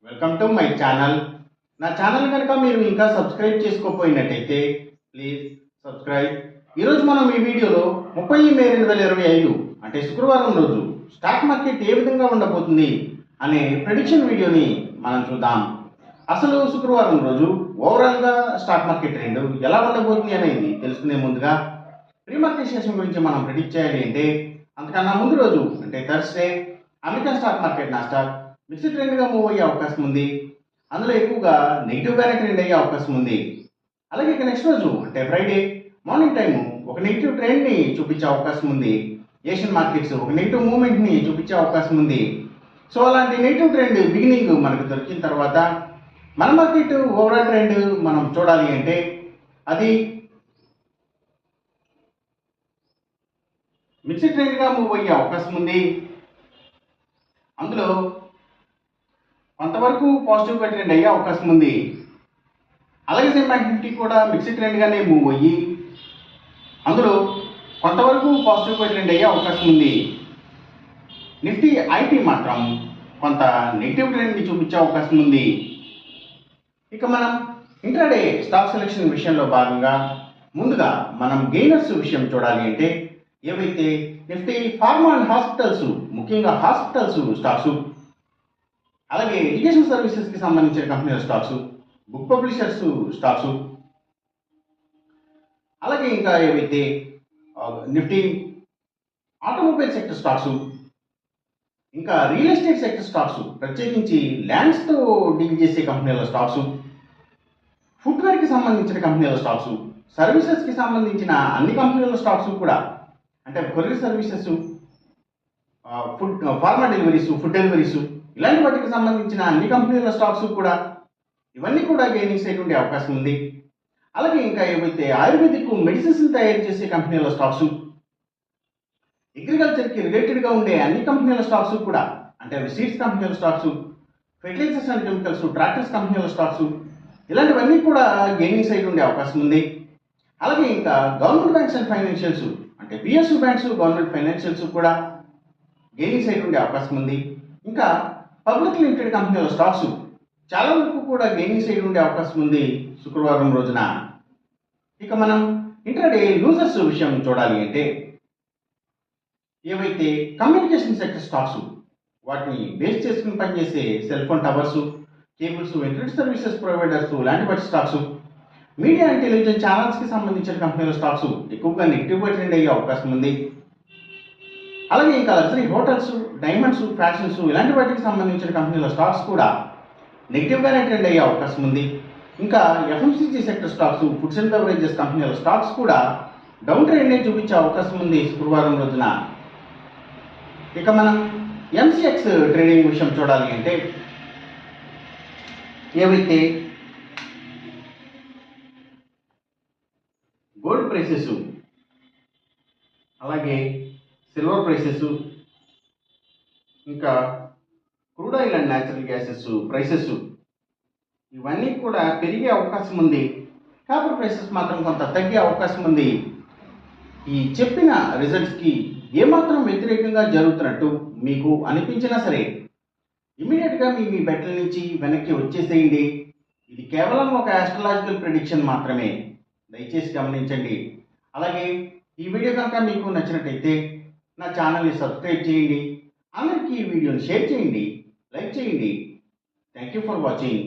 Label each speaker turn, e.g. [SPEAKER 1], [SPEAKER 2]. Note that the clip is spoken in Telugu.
[SPEAKER 1] Welcome to my channel. నా ఛానల్ కనుక మీరు ఇంకా సబ్స్క్రైబ్ చేసుకోకపోయినట్టయితే ప్లీజ్ సబ్స్క్రైబ్. ఈరోజు మనం ఈ వీడియోలో 30 మే 2025 అంటే శుక్రవారం రోజు స్టాక్ మార్కెట్ ఏ విధంగా ఉండబోతుంది అనే ప్రెడిక్షన్ వీడియోని మనం చూద్దాం. అసలు శుక్రవారం రోజు ఓవరాల్గా స్టాక్ మార్కెట్ ట్రెండ్ ఎలా ఉండబోతుంది అనేది తెలుసుకునే ముందుగా ప్రీ మార్కెట్ సెషన్ గురించి మనం ప్రెడిక్ట్ చేయాలి అంటే అంతకన్నా ముందు రోజు అంటే Thursday American stock market Nasdaq mixed ట్రెండ్గా మూవ్ అయ్యే అవకాశం ఉంది. అందులో ఎక్కువగా నెగిటివ్గానే ట్రెండ్ అయ్యే అవకాశం ఉంది. అలాగే ఇక నెక్స్ట్ రోజు అంటే ఫ్రైడే మార్నింగ్ టైము ఒక నెగిటివ్ ట్రెండ్ని చూపించే అవకాశం ఉంది. ఏషియన్ మార్కెట్స్ ఒక నెగిటివ్ మూవ్మెంట్ని చూపించే అవకాశం ఉంది. సో అలాంటి నెగిటివ్ ట్రెండ్ బిగినింగ్ మనకు దొరికిన తర్వాత మన మార్కెట్ ఓవరాల్ ట్రెండ్ మనం చూడాలి అంటే అది మిక్స్డ్ ట్రెండ్గా మూవ్ అయ్యే అవకాశం ఉంది. అందులో కొంతవరకు పాజిటివ్గా ట్రెండ్ అయ్యే అవకాశం ఉంది. అలాగే సేమ్ బ్యాంక్ నిఫ్టీ కూడా మిక్స్డ్ ట్రెండ్గానే మూవ్ అయ్యి అందులో కొంతవరకు పాజిటివ్గా ట్రెండ్ అయ్యే అవకాశం ఉంది. నిఫ్టీ ఐటీ మాత్రం కొంత నెగిటివ్ ట్రెండ్ని చూపించే అవకాశం ఉంది. ఇక మనం ఇంట్రాడే స్టాక్ సెలెక్షన్ విషయంలో భాగంగా ముందుగా మనం గెయినర్స్ విషయం చూడాలి అంటే ఏవైతే నిఫ్టీ ఫార్మా అండ్ హాస్పిటల్స్ ముఖ్యంగా హాస్పిటల్స్ స్టాక్స్, అలాగే ఎడ్యుకేషన్ సర్వీసెస్కి సంబంధించిన కంపెనీల స్టాక్స్, బుక్ పబ్లిషర్స్ స్టాక్స్, అలాగే ఇంకా ఏవైతే నిఫ్టీ ఆటోమొబైల్ సెక్టర్ స్టాక్స్, ఇంకా రియల్ ఎస్టేట్ సెక్టర్ స్టాక్స్ ప్రత్యేకించి ల్యాండ్స్తో డీల్ చేసే కంపెనీల స్టాక్స్, ఫుట్వేర్కి సంబంధించిన కంపెనీల స్టాక్స్, సర్వీసెస్కి సంబంధించిన అన్ని కంపెనీల స్టాక్స్ కూడా అంటే courier services, food pharma deliveries, food deliveries ఇలాంటి వాటికి సంబంధించిన అన్ని కంపెనీల స్టాక్స్ కూడా ఇవన్నీ కూడా గెయినింగ్స్ అయ్యే అవకాశం ఉంది. అలాగే ఇంకా ఏవైతే ఆయుర్వేదిక్ మెడిసిన్స్ తయారు చేసే కంపెనీల స్టాక్స్, అగ్రికల్చర్కి రిలేటెడ్గా ఉండే అన్ని కంపెనీల స్టాక్స్ కూడా అంటే అవి సీడ్స్ కంపెనీల stocks, fertilisers and chemicals, tractors కంపెనీల స్టాక్స్ ఇలాంటివన్నీ కూడా గెయినింగ్స్ అయ్యి ఉండే అవకాశం ఉంది. అలాగే ఇంకా గవర్నమెంట్ బ్యాంక్స్ అండ్ ఫైనాన్షియల్స్ అంటే పిఎస్యు బ్యాంక్స్, గవర్నమెంట్ ఫైనాన్షియల్స్ కూడా గెయినింగ్స్ అయ్యి ఉండే అవకాశం ఉంది. ఇంకా పబ్లిక్ లిమిటెడ్ కంపెనీల స్టాక్స్ చాలా వరకు కూడా గెయినింగ్స్ అయ్యి ఉండే అవకాశం ఉంది శుక్రవారం రోజున. ఇక మనం ఇంట్రాడే లూజర్స్ విషయం చూడాలి అంటే ఏవైతే కమ్యూనికేషన్ సెక్టర్ స్టాక్స్ వాటిని బేస్ చేసుకుని పనిచేసే cell phone towers, cables, internet services providers లాంటి వాటి స్టాక్స్, మీడియా అండ్ టెలివిజన్ ఛానల్స్కి సంబంధించిన కంపెనీల స్టాక్స్ ఎక్కువగా నెగిటివ్గా ట్రెండ్ అయ్యే అవకాశం ఉంది. అలాగే ఇంకా లగ్జరీ హోటల్స్, డైమండ్స్, ఫ్యాషన్స్ ఇలాంటి వాటికి సంబంధించిన కంపెనీల స్టాక్స్ కూడా నెగిటివ్గానే ట్రెండ్ అయ్యే అవకాశం ఉంది. ఇంకా FMCG sector stocks, foods and beverages కంపెనీల స్టాక్స్ కూడా డౌన్ ట్రెండ్ని చూపించే అవకాశం ఉంది శుక్రవారం రోజున. ఇక మనం ఎంసీఎక్స్ ట్రేడింగ్ విషయం చూడాలి అంటే ఏవైతే గోల్డ్ ప్రైసెస్, అలాగే సిల్వర్ ప్రైసెస్, ఇంకా crude oil and natural gases prices ఇవన్నీ కూడా పెరిగే అవకాశం ఉంది. కాపర్ ప్రైసెస్ మాత్రం కొంత తగ్గే అవకాశం ఉంది. ఈ చెప్పిన రిజల్ట్స్కి ఏమాత్రం వ్యతిరేకంగా జరుగుతున్నట్టు మీకు అనిపించినా సరే ఇమీడియట్గా మీ బెట్ల నుంచి వెనక్కి వచ్చేసేయండి. ఇది కేవలం ఒక ఆస్ట్రాలజికల్ ప్రిడిక్షన్ మాత్రమే, దయచేసి గమనించండి. అలాగే ఈ వీడియో కనుక మీకు నచ్చినట్టయితే నా ఛానల్ని సబ్స్క్రైబ్ చేయండి, అందరికీ ఈ వీడియోని షేర్ చేయండి, లైక్ చేయండి. Thank you for watching.